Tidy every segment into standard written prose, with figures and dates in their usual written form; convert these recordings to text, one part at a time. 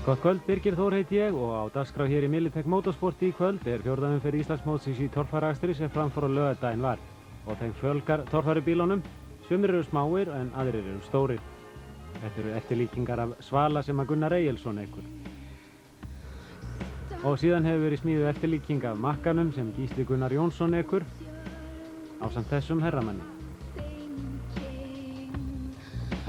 Gott kvöld, Birgir Þór heiti ég og á dagskrá hér í Militech Motorsport í kvöld er fjórða umferð Íslandsmótsins í torfæraakstri sem framfór á laugardaginn var. Og þeim fjölgar torfærubílunum, sumir eru smáir en aðrir eru stórir. Þetta eru eftirlíkingar af Svala sem að Gunnar Egilsson ekur. Og síðan hefur verið smíðuð eftirlíking af Makkanum sem Gísli Gunnar Jónsson ekur ásamt þessum herramanni.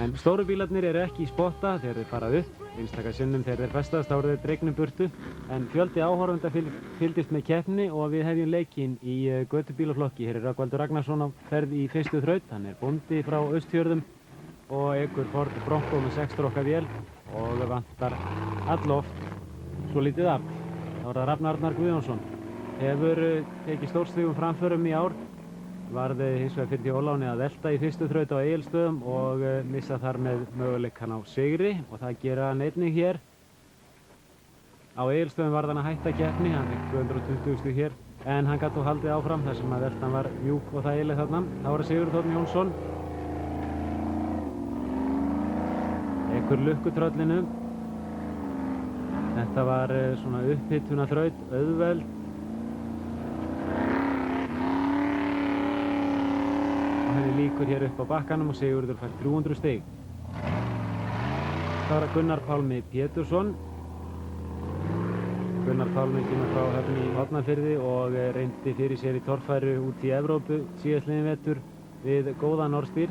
En stóru bílarnir eru ekki í spotta þegar þeir fara upp. Einstaka sinnum þegar þeir festast þá eru þeir dregnum burtu. En fjöldi áhorfenda fylgdist með keppni og við hefjum leikinn í götubílaflokki. Hér er Rögnvaldur Ragnarsson á ferð í fyrstu þraut. Hann er bóndi frá Austfjörðum og ekur Ford Bronco með 6 strokka vél og vantar alloft svo lítið afl. Þá er það Rafn Arnar Guðjónsson. Hefur tekið stórstígum framförum í ár. Varði hins vegar fyrir því óláni að velta í fyrstu þraut á Egilsstöðum og missa þar með möguleikann á sigri og það gera hann einnig hér. Á Egilsstöðum varð hann að hætta keppni, hann fikk 220 stig hér en hann gat þó haldið áfram þar sem að veltan var mjúk og þægileg þarna. Þá var það Sigurður Þórn Jónsson. Ekur lukkutröllinu. Þetta var svona upphituna þraut, auðveld. Henni líkur hér upp á bakkanum og Sigurður fær 300 stig. Það var Gunnar Pálmi Pétursson. Gunnar Pálmi kemur frá höfn í Hornafirði og reyndi fyrir sér í torfæru út í Evrópu síðastliðinn vetur við góðan orðstýr,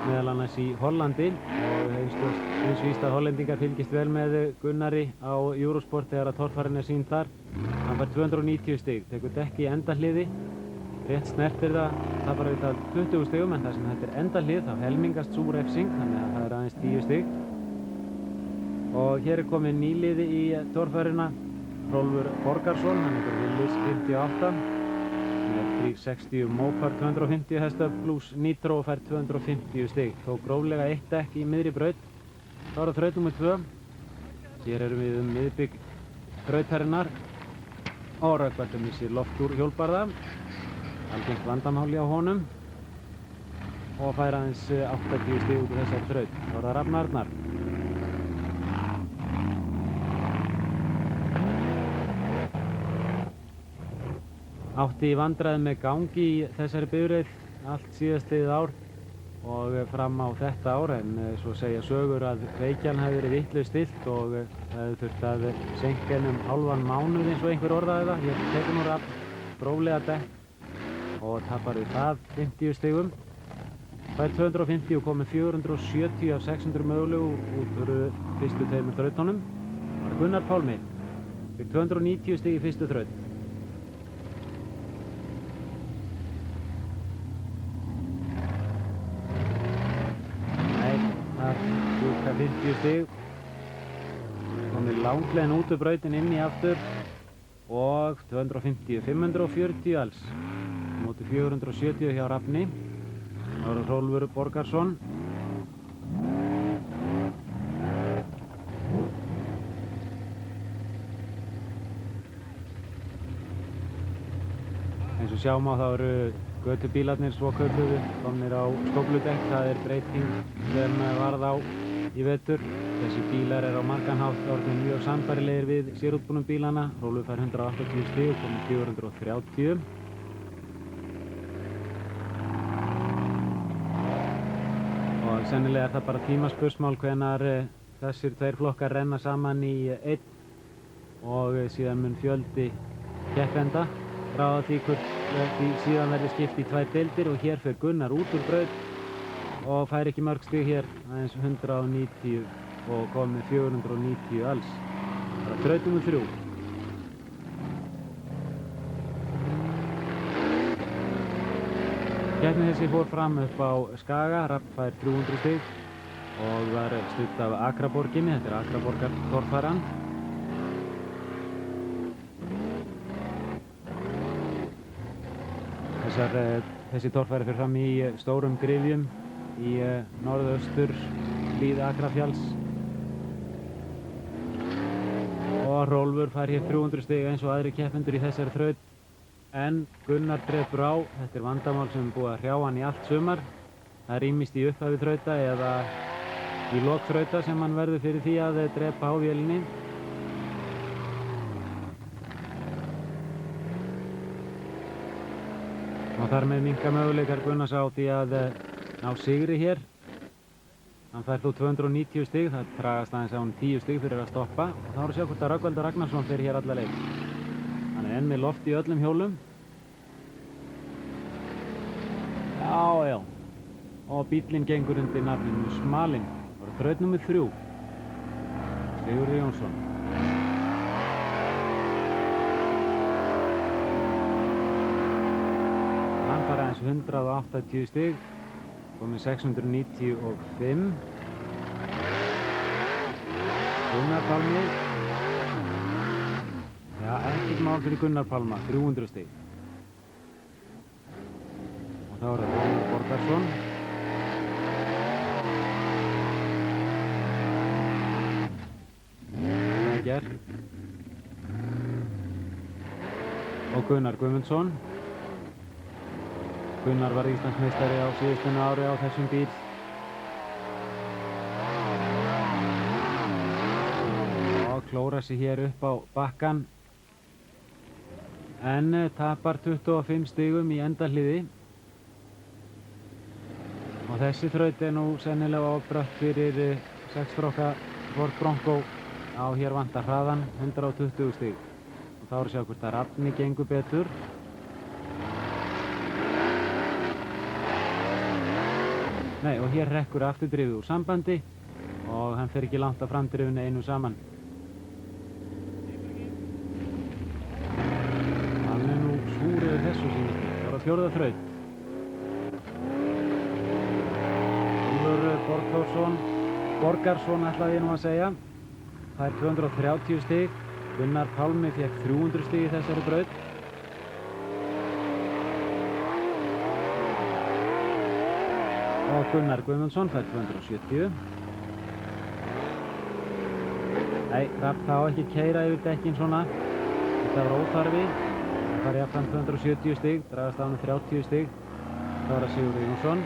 meðal annars í Hollandi og eins víst að hollendingar fylgist vel með Gunnari á Eurosport þegar að torfærin er sýnd þar. Hann fær 290 stig, tekur dekk í endahliði. Rétt snertir það tapar auðvitað 20 stigum en þar sem þetta er endahlið þá helmingast sú refsing þannig að það er aðeins 10 stig. Og hér er komið nýliði í torfæruna, Hrólfur Borgarsson, hann er Willys 58. Hann er 360 Mopar 250 hestöfl plus Nitro og fær 250 stig. Tók gróflega 1 dekk í miðri braut. Þá er það þraut nr. 2. Hér erum við miðbygg brautarinnar og Rögnvaldur missir loft úr hjólbarða. Algengt vandamáli á honum og fær aðeins 80 stig út úr þessari þraut. Þá er það Rafn Arnar. Átti í vandræðum með gangi í þessari bifreið allt síðastliðið ár og fram á þetta ár en svo segja sögur að reykjan hafi verið vitlaust stillt og það hefði þurft að seinka henni hálfan mánuð eins og einhver orðaði það. Hér tekur nú Rafn gróflega dekk og tapar við það 50 stigum. Fær 250 og komið 470 af 600 mögulegu út úr fyrstu tveimur þrautunum. Það var Gunnar Pálmi. Fikk 290 stig í fyrstu þraut. Nei, það ljúka 50 stig. Komið langlegin út úr brautin inn í aftur og 250, 540 alls. Móti 470 hjá Rafni. Það var Hrólfur Borgarsson. Eins og sjáum á þá eru götubílarnir svo kölluðu komnir á skófludekk. Það er breyting sem varð á í vetur. Þessi bílar eru á margan hátt orðnir mjög sambærilegir við sérútbúnum bílana. Hrólfur fær 180 stig og komið 430. Og sennilega er það bara tímaspursmál hvenar þessir tveir flokkar renna saman í einn og síðan mun fjöldi keppenda ráða því síðan verður skipt í 2 deildir og hér fer Gunnar út úr braut og fær ekki mörg stig hér, aðeins 190 og komið 490 alls. Það er þraut nr. 3. Keppni þessi fór fram upp á Skaga, Rafn fær 300 stig og var studd af Akraborginni, þetta er Akraborgar torfæran. Þessi torfæri fer fram í stórum gryfjum í norðaustur hlíð Akrafjalls. Og Hrólfur fær hér 300 stig eins og aðri keppendur í þessari þraut. En Gunnar drepur á, þetta er vandamál sem er búið að hrjá hann í allt sumar. Það rýmist í upphafi þrauta eða í lok þrauta sem hann verður fyrir því að drepa á vélinni. Og þar með minnka möguleikar Gunnars á því að ná sigri hér. Hann fær þó 290 stig, það dragast aðeins á hann 10 stig fyrir að stoppa. Og þá erum við að sjá hvort að Rögnvaldur Ragnarsson fer hér alla leið. Hann er enn með loft í öllum hjólum. Já. Og bíllinn gengur undir nafninu Smalinn. Það var þraut númer 3. Sigurður Jónsson. Hann fær aðeins 180 stig. Komið 695. Gunnar Pálmi. Já, ekkert mál fyrir Gunnar Pálma, 300 stig. Og þá er það Gunnar Borgarsson. Það er gert. Og Gunnar Guðmundsson. Gunnar var Íslandsmeistari á síðustunu ári á þessum bíl. Og klóra sig hér upp á bakkan. En tapar 25 stigum í endahliði. Og þessi þraut er nú sennilega ofbrött fyrir 6 stróka Ford Bronco. Á hér vantar hraðan, 120 stig. Og þá er að sjá hvort að Rafni gengur betur. Nei, og hér rekkur afturdrifið úr sambandi og hann fer ekki langt að framdrifinu einu saman. Hann er nú súr yfir þessu síðustu. Það var 4. þraut. Úlfur Borgarsson ætlaði ég nú að segja. Það er 230 stig. Gunnar Pálmi fékk 300 stig í þessari braut. Og Gunnar Guðmundsson fær 270. Nei, Rapp á ekki keyra yfir dekkin svona. Þetta var óþarfi. Það fær jafnframt 270 stig, dragast á hann 30 stig. Það var að Sigurður Jónsson.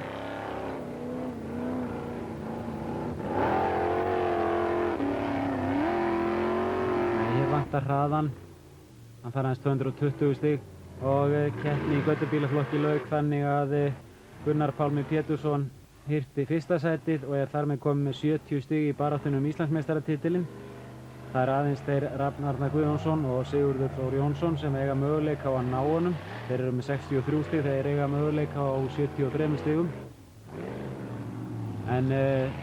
Nei, hér vantar hraðan. Hann fær aðeins 220 stig og keppni í göttubílaflokki lauk þannig að Gunnar Pálmi Pétursson hirti fyrsta sætið og er þar með komið með 70 stig í baráttunni Íslandsmeistaratitilinn. Það er aðeins þeir Rafn Arnar Guðjónsson og Sigurður Þór Jónsson sem eiga möguleika á að ná honum. Þeir eru með 63 stig, þeir eiga möguleika á 73 stigum. En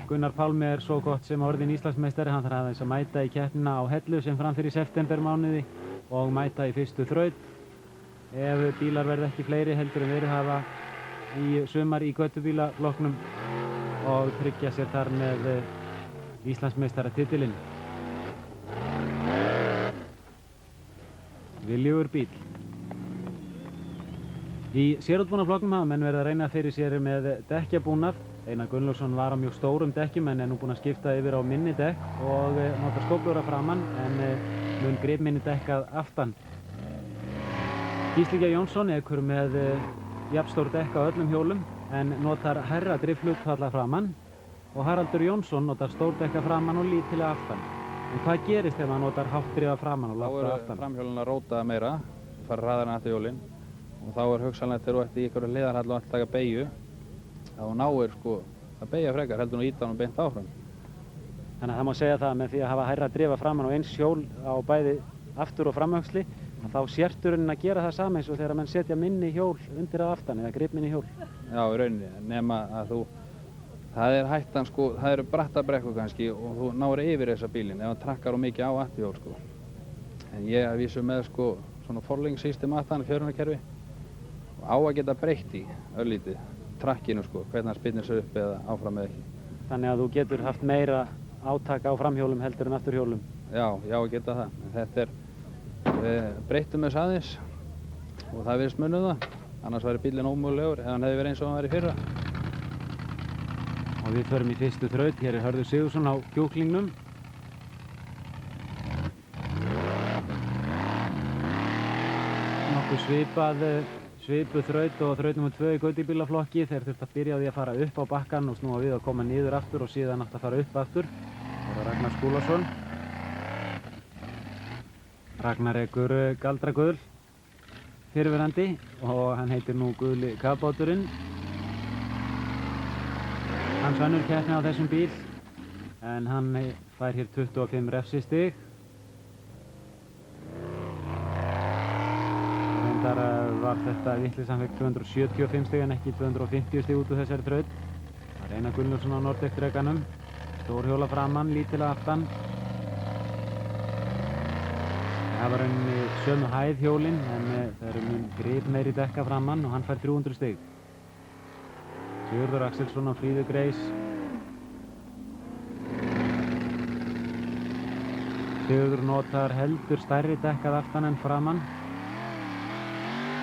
Gunnar Pálmi er svo gott sem orðinn Íslandsmeistari, hann þarf aðeins að mæta í keppnina á Hellu sem fram fyrir septembermánuði og mæta í fyrstu þraut. Ef bílar verða ekki fleiri heldur en verið hafa í sumar í göttubílaflokknum og tryggja sér þar með Íslandsmeistaratitilinn. Viljugur bíl. Í sérútbúnaflokknum hafa menn verið að reyna fyrir sér með dekkjabúnað. Einar Gunnlaugsson var á mjög stórum dekkjum en er nú búinn að skipta yfir á minni dekk og notar skóflura framan en mun gripminni dekkað aftan. Gísli G. Jónsson ekur með jafnstór dekk á öllum hjólum en notar hærra driffhlutfalla framan og Haraldur Jónsson notar stór dekka framan og lítilega aftan. En hvað gerist ef maður notar hátt drifa framan og lágt aftan? Þá eru framhjólin að róta meira, fara hraðar en aftur hjólin og þá er hugsanlegt þegar þú ert í einhverju hliðarhall og ert að taka beygju þá náir að beygja frekar heldur nú íta hann beint áfram. Þannig að það má segja það með því að hafa hærra drifa framan og eins hjól á bæði aftur og framöxli þá sérturinn að gera það sama eins og þegar menn setja minni hjól undir að aftan eða gripminni hjól. Já, í rauninni, nema að það er hættan það eru brattar brekkur kannski og þú náir yfir þessa bílinn ef hann trakkar of mikið á afturhjól En ég að vísu með svona forlingsystem aftan fjörunarkerfi og á að geta breytt í örlítið trakkinu hvernig hann spyrnir sig upp eða áfram eða ekki. Þannig að þú getur haft meira átak á framhjólum heldur en afturhjólum. Já, að geta það. En þetta breyttum þess aðeins og það virðist munið það. Annars væri bílinn ómögulegur ef hann hefði verið eins og hann var í fyrra. Og við förum í fyrstu þraut. Hér er Hörður Sigurðsson á kjúklingnum. Nokkuð svipuð þraut og þraut nr. 2 í götubílaflokki. Þeir þurftu að byrja á því að fara upp á bakkann og snúa við að koma niður aftur og síðan átt að fara upp aftur. Það var Ragnar Skúlason. Ragnar ekur galdragull fyrrverandi og hann heitir nú Guli kafbáturinn. Hans önnur keppni á þessum bíl en hann fær hér 25 refsistig. Reyndar var þetta vitleysa, hann fekk 275 stig en ekki 250 stig út úr þessari þraut. Það er Einar Gunnlaugsson á Nordic-drekanum. Stórhjóla framan, lítilega aftan. Það var rauninni sömu hæð hjólinn en það eru mun grip meiri dekka framan og hann fær 300 stig. Sigurður Axelsson á Fríðu Greis. Sigurður notar heldur stærri dekkað aftan en framan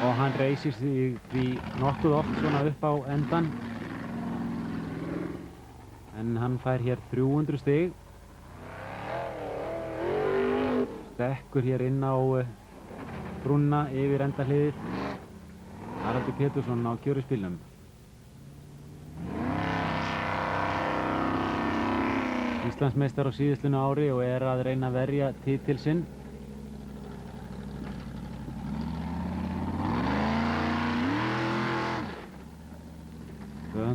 og hann reisir sig því nokkuð oft svona upp á endan. En hann fær hér 300 stig. Stekkur hér inn á brúnna yfir endahliðið. Haraldur Pétursson á kjöruspílnum. Íslandsmeistar á síðustlunu ári og er að reyna að verja titil sinn.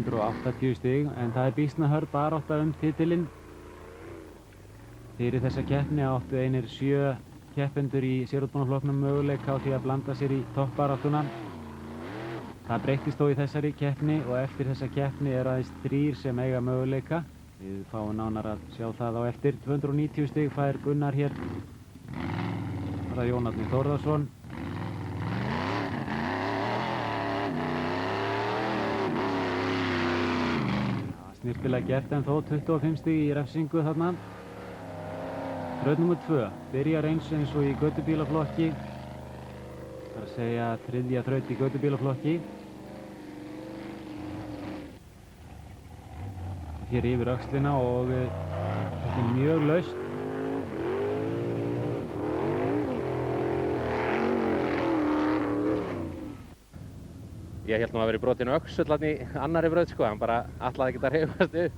...280 stig, en það er býsna hörð barátta titilinn. Fyrir þessa keppni áttu einir 7 keppendur í sérútbúnarflokknum möguleika á því að blanda sér í toppbaráttuna. Það breyttist þó í þessari keppni og eftir þessa keppni eru aðeins 3 sem eiga möguleika. Við fáum nánar að sjá það á eftir. 290 stig fær Gunnar hér. Það er Jón Árni Þórðarson. Snirpilega gert en þó 25 stig í refsingu þarna. Þraut nr. 2 byrjar eins og í götubílaflokki. Það er að segja 3. þraut í götubílaflokki. Hér yfir öxlina og þetta er mjög laust. Ég held nú að vera brotin öxull þarna í annarri braut sko, hann bara ætlaði ekki að hreyfast upp.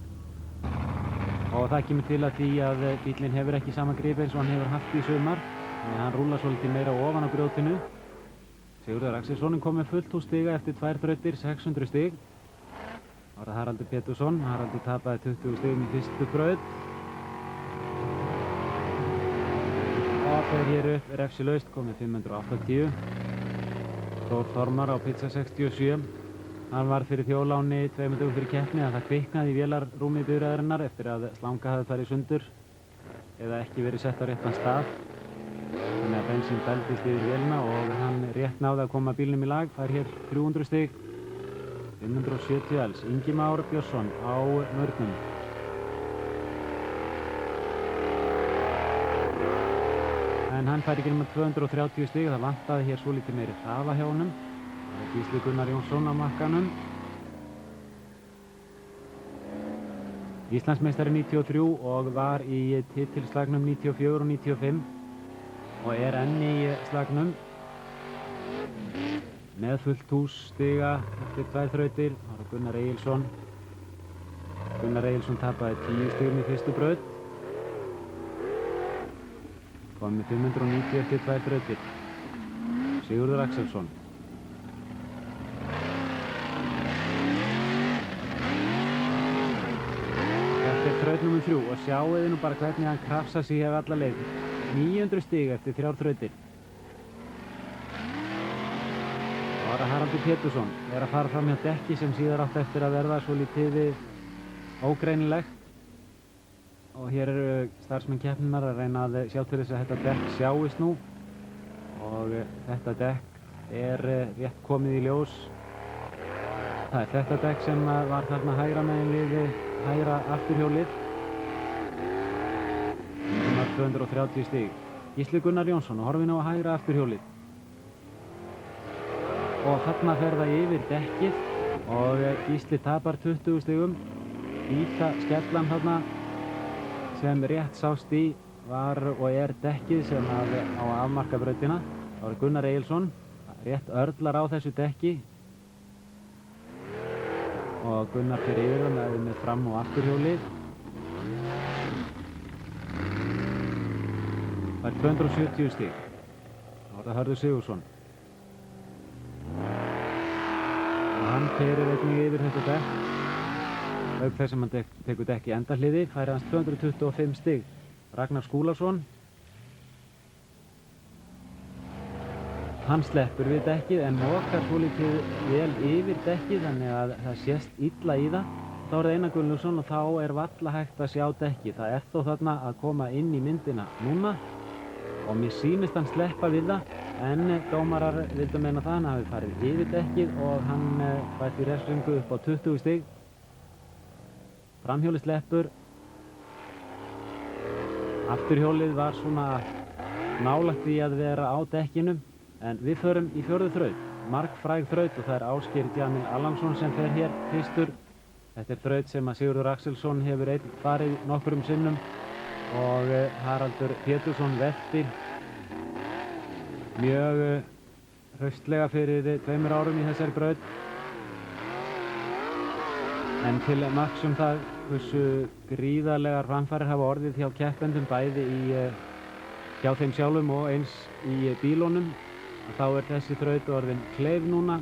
Og það kemur til að því að bílinn hefur ekki sama grip eins og hann hefur haft í sumar. Þannig að hann rúlar svolítið meira ofan á grjótinu. Sigurður Axelsson kom með fullt hús stiga eftir 2 þrautir, 600 stig. Það var Haraldur Pétursson. Haraldur tapaði 20 stigum í fyrstu braut. Og fer hér upp refsilaust, komið 580. Þór Þormar á Pizza 67. Hann var fyrir þjóðláni 2 dögum fyrir keppni að það kviknaði í vélarrúmi bifreiðarinnar eftir að slanga hafði farið sundur eða ekki verið sett á réttan stað. Þannig að bensín dældist yfir vélina og hann rétt náði að koma bílnum í lag. Fær hér 300 stig. 570 alls. Ingimár Björnsson á Mörnum. En hann fær ekki nema 230 stig. Það vantaði hér svolítið meiri hraða hjá honum. Það er Gísli Gunnar Jónsson á makkanum. Íslandsmeistari 93 og var í titilslagnum 94 og 95 og er enn í slagnum. Með fullt hús stiga eftir 2 þrautir. Það var Gunnar Egilsson. Gunnar Egilsson tapaði 10 stigum í fyrstu braut. Kom með 590 eftir 2 þrautir. Sigurður Axelsson. Eftir þraut nr. 3 og sjáuði nú bara hvernig hann krafsa sig hef alla leið. 900 stig eftir 3 þrautir. Það var Haraldur Pétursson er að fara fram hjá dekki sem síðar átt eftir að verða svolítið ógreinilegt. Og hér eru starfsmenn keppninnar að reyna að sjá til þess að þetta dekk sjáist nú. Og þetta dekk er rétt komið í ljós. Það er þetta dekk sem var þarna hægra megin við hægra afturhjólið. Það var 230 stig. Gísli Gunnar Jónsson og horfin á hægra afturhjólið. Og þarna fer það yfir dekkið og Gísli tapar 20 stigum. Hvíta skellan þarna sem rétt sást í var og er dekkið sem á að afmarka brautina. Það var Gunnar Egilsson. rétt örlar á þessu dekki og Gunnar fer yfir það með fram- og afturhjólið. Það er 270 stig. Þá er það Hörður Sigurðsson. Og hann keyrir einnig yfir þetta dekk. Auk þess að hann tekur dekk í endahliði fær hans 225 stig. Ragnar Skúlason. Hann sleppur við dekkið en mokar svolítið vel yfir dekkið þannig að það sést illa í það. Þá er það Einar Gunnlaugsson og þá er varla hægt að sjá dekkið. Það er þó þarna að koma inn í myndina núna og mér sýnist hann sleppa við það en dómarar vildu meina það, hann hafi farið yfir dekkið og hann fær því refsingu upp á 20 stig. Framhjólið sleppur. Afturhjólið var svona nálægt því að vera á dekkinu. En við förum í fjórðu þraut, margfræg þraut og það er Ásgeir Djamil Allangsson sem fer hér fyrstur. Þetta er þraut sem að Sigurður Axelsson hefur einn farið nokkrum sinnum og Haraldur Pétursson velti mjög hraustlega fyrir 2 árum í þessari braut. En til marks það hversu gríðarlegar framfarir hafa orðið hjá keppendum bæði hjá þeim sjálfum og eins í bílunum. Þá er þessi þraut orðin kleif núna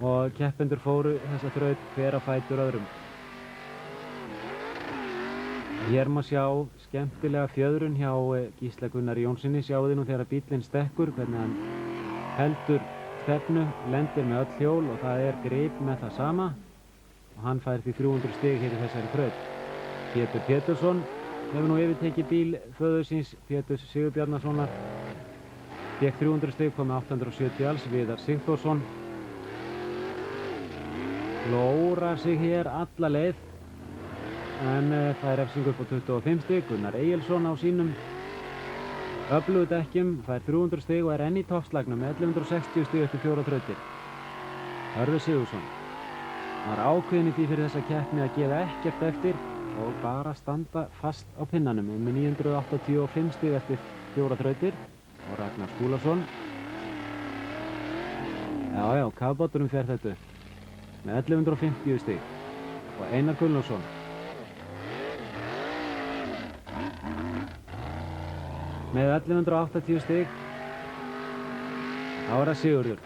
og keppendur fóru þessa þraut hver á fætur öðrum. Hér má sjá skemmtilega fjöðrun hjá Gísla Gunnari Jónssoni. Sjáu þið nú þegar bíllinn stekkur hvernig hann heldur stefnu, lendir með öll hjól og það er grip með það sama og hann fær því 300 stig hér í þessari þraut. Pétur Pétursson hefur nú yfirtekið bíl föður síns Péturs Sigurbjarnasonar. Fékk 300 stig, komið 870 alls. Viðar Sigþórsson klórar sig hér alla leið en fær refsingu upp á 25 stig. Gunnar Egilsson á sínum öflugu dekkjum fær 300 stig og er enn í toppslagnum með 1160 stig eftir 4 þrautir. Hörður Sigurðsson var ákveðinn í því fyrir þessa keppni að gefa ekkert eftir og bara standa fast á pinnanum með 985 stig eftir 4 þrautir. Og Ragnar Skúlason. Já, kafbáturum fer þetta upp með 1150 stig. Og Einar Gunnlaugsson. Með 1180 stig. Þá er það Sigurður.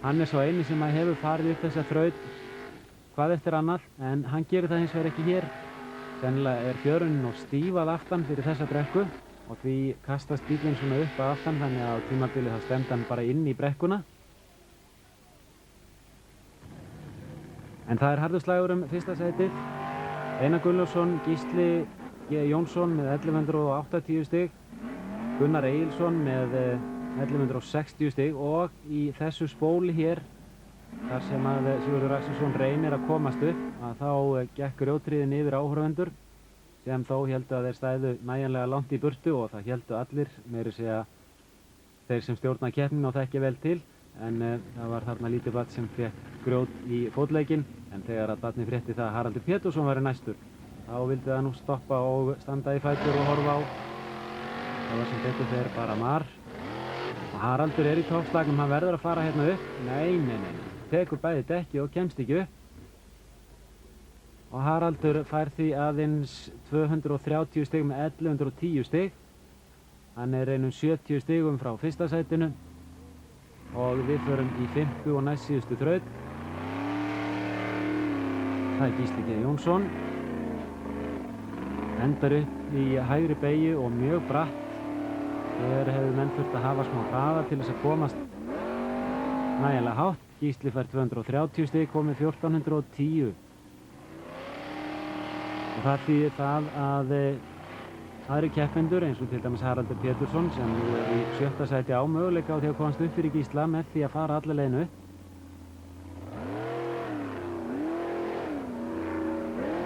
Hann er svo eini sem hefur farið upp þessa þraut hvað eftir annað en hann gerir það hins vegar ekki hér. Sennilega er fjöruninn og stífað aftan fyrir þessa brekku og því kastast bílinn svona upp að aftan þannig að á tímabili þá stemdi hann bara inn í brekkuna. En það er harður slagur fyrsta sætið. Einar Gunnlaugsson, Gísli G. Jónsson með 1180 stig, Gunnar Egilsson með 1160 stig og í þessu spóli hér þar sem að Sigurður Axelsson reynir að komast upp að þá gekk grjótriðin yfir áhorfendur sem þó héldu að þeir stæðu nægjanlega langt í burtu og það héldu allir, meiri segja þeir sem stjórna keppninu og þekkja vel til en það var þarna lítið barn sem fékk grjót í fótlegginn en þegar að barnið frétti það að Haraldur Pétursson væri næstur þá vildi það nú stoppa og standa í fætur og horfa á. Það var sem betur fer bara mar og Haraldur er í toppslagnum, hann verður að fara hérna upp. Nei, tekur bæði dekki og kemst ekki upp. Og Haraldur fær því aðeins 230 stig með 1110 stig. Hann er einum 70 stigum frá fyrsta sætinu og við förum í 5. og næst síðustu þraut. Það er Gísli G. Jónsson. Endar upp í hægri beygju og mjög bratt. Hér hefur menn þurft að hafa smá hraða til þess að komast nægilega hátt. Gísli fær 230 stig, komið 1410. Og það þýðir það að aðri keppendur eins og til dæmis Haraldur Pétursson sem nú er í 7. sæti á möguleika á því að komast upp fyrir Gísla með því að fara alla leiðinu upp.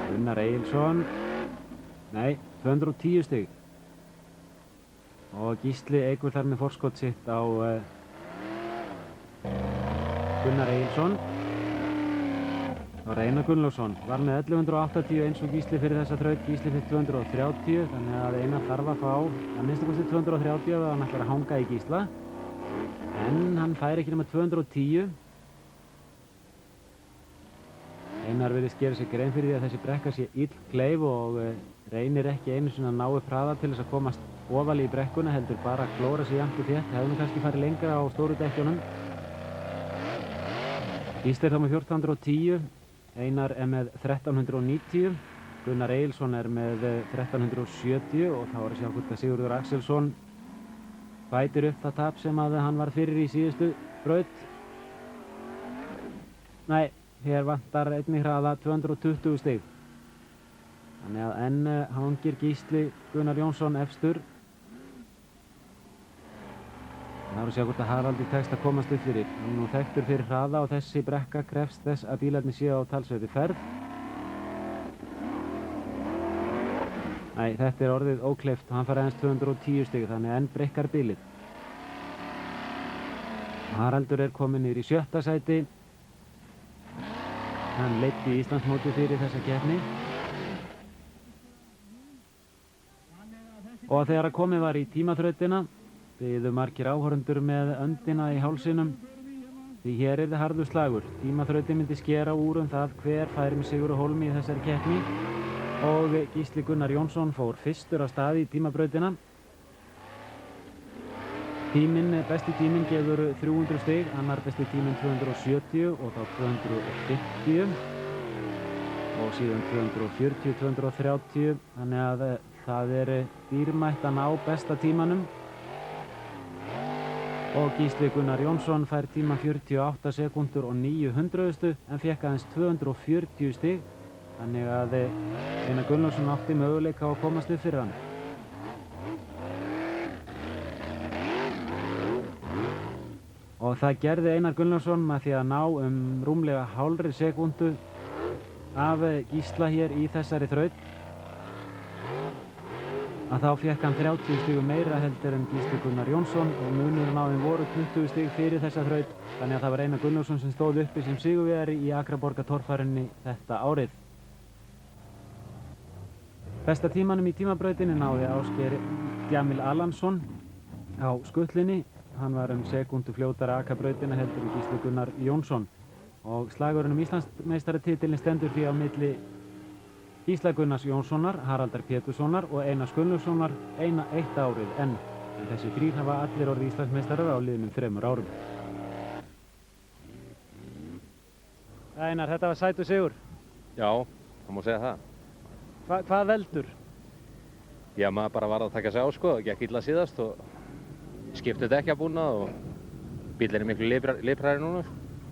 Gunnar Egilsson. Nei, 210 stig. Og Gísli eigur þar með forskot sitt á Gunnar Egilsson. Það var Einar Gunnlaugsson, var með 1180 eins og Gísli fyrir þessa þraut. Gísli fyrir 230, þannig að Einar þarf að fá að minnsta kosti 230 ef hann ætlar að hanga í Gísla. En hann fær ekki nema 210. Einar virðist gera sér grein fyrir því að þessi brekka sé illkleif og reynir ekki einu sinni að ná upp hraða til þess að komast ofalega í brekkuna, heldur bara að klóra sig jafnt og þétt. Hefði nú kannski farið lengra á stóru dekkjunum. Gísli er þá með 1410. Einar er með 1390, Gunnar Egilsson er með 1370 og þá er að sjá hvort að Sigurður Axelsson bætir upp það tap sem að hann var fyrir í síðustu braut. Nei, hér vantar einnig hraða 220 stig. Þannig að enn hangir Gísli Gunnar Jónsson efstur. Það er að sjá hvort að Haraldi tekst að komast upp fyrir. Hann er nú þekktur fyrir hraða og þessi brekka krefst þess að bílarnir séu á talsverðri ferð. Nei, þetta er orðið ókleift og hann fær aðeins 210 stig, þannig að enn brekkar bílið. Haraldur er kominn niður í 7. sæti. Hann leiddi Íslandsmótið fyrir þessa keppni. Og þegar að komið var í tímaþrautina biðu margir áhorfendur með öndina í hálsinum því hér er það harður slagur. Tímaþrautin myndi skera úr það hver færi með sigur og hólmi í þessari keppni og Gísli Gunnar Jónsson fór fyrstur af stað í tímabrautina. Besti tíminn gefur 300 stig, annar besti tíminn 270 og þá 250 og síðan 240, 230, þannig að það er dýrmætt að ná besta tímanum. Og Gísli Gunnar Jónsson fær tíma 48 sekúndur og 900 en fekk aðeins 240 stig, þannig að Einar Gunnlaugsson átti möguleika á að komast upp fyrir hann. Og það gerði Einar Gunnlaugsson með því að ná rúmlega hálfri sekúndu af Gísla hér í þessari þraut. Að þá fekk hann 30 stigum meira heldur en Gísli Gunnar Jónsson og munurinn á þeim voru 20 stig fyrir þessa þraut, þannig að það var Einar Gunnlaugsson sem stóð uppi sem sigurvegari í Akraborgartorfærunni þetta árið. Besta tímanum í tímabrautinni náði Ásgeir Djamil Allansson á skutlinni. Hann var sekúndu fljótari Akrabrautina heldur en Gísli Gunnar Jónsson og slagurinn Íslandsmeistaratitilinn stendur því á milli Gísla Gunnars Jónssonar, Haraldar Péturssonar og Einars Gunnlaugssonar eitt árið enn. En þessi þrír hafa allir orðið Íslandsmeistarar á liðnum 3 árum. Einar, þetta var sætur sigur. Já, það má segja það. Hvað veldur? Já, maður bara varð að taka sig á sko, það gekk illa síðast og skiptu dekkjabúnað og bíllinn er miklu lipræri núna.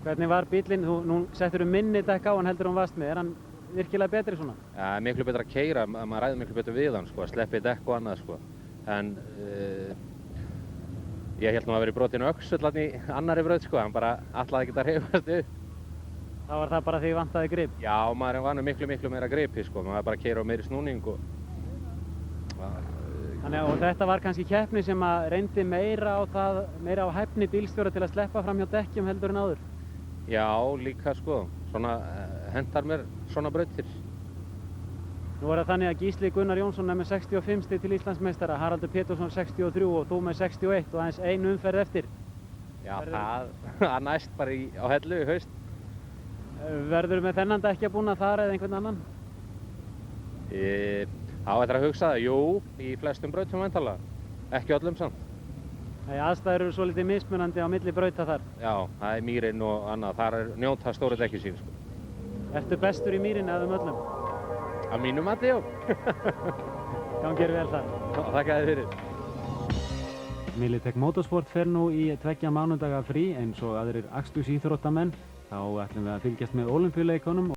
Hvernig var bíllinn? Nú settur minni dekk á hann heldur hún varst með. Er hann virkilega betri svona? Ja, miklu betra að keyra, maður ræður miklu betur við hann sko, sleppi dekk og annað sko. En ég held nú að vera brotinn öxull hann í annari braut sko, hann bara ætlaði ekki að hreyfast upp. Þá var það bara því vantaði grip? Já, maður var nú miklu meira gripi sko, maður bara að keyra á meiri snúning og Þannig að þetta var kannski keppni sem að reyndi meira á hæfni bílstjóra til að sleppa fram hjá dekkjum heldur en áður? Já, líka sko, svona hentar mér svona brautir. Nú er það þannig að Gísli Gunnar Jónsson er með 65 stig til Íslandsmeistara, Haraldur Pétursson 63 og þú með 61 og aðeins ein umferð eftir. Já, það næst bara á Hellu í haust. Verður með þennan dekkjabúnað þar eða einhvern annan? Á eftir að hugsa það, jú, í flestum brautum væntanlega, ekki öllum samt. Nei, aðstæður eru svolítið mismunandi á milli brauta þar. Já, það er mýrin og annað, þar er njóta stóri dekki sín sko. Ertu bestur í mýrin eða öllum? Að mínu mati, já. Gangir vel þar. Þakka þér fyrir. Militech Motorsport fer nú í 2 mánudaga frí eins og aðrir akstursíþróttamenn. Þá ætlum við að fylgjast með Ólympíuleikunum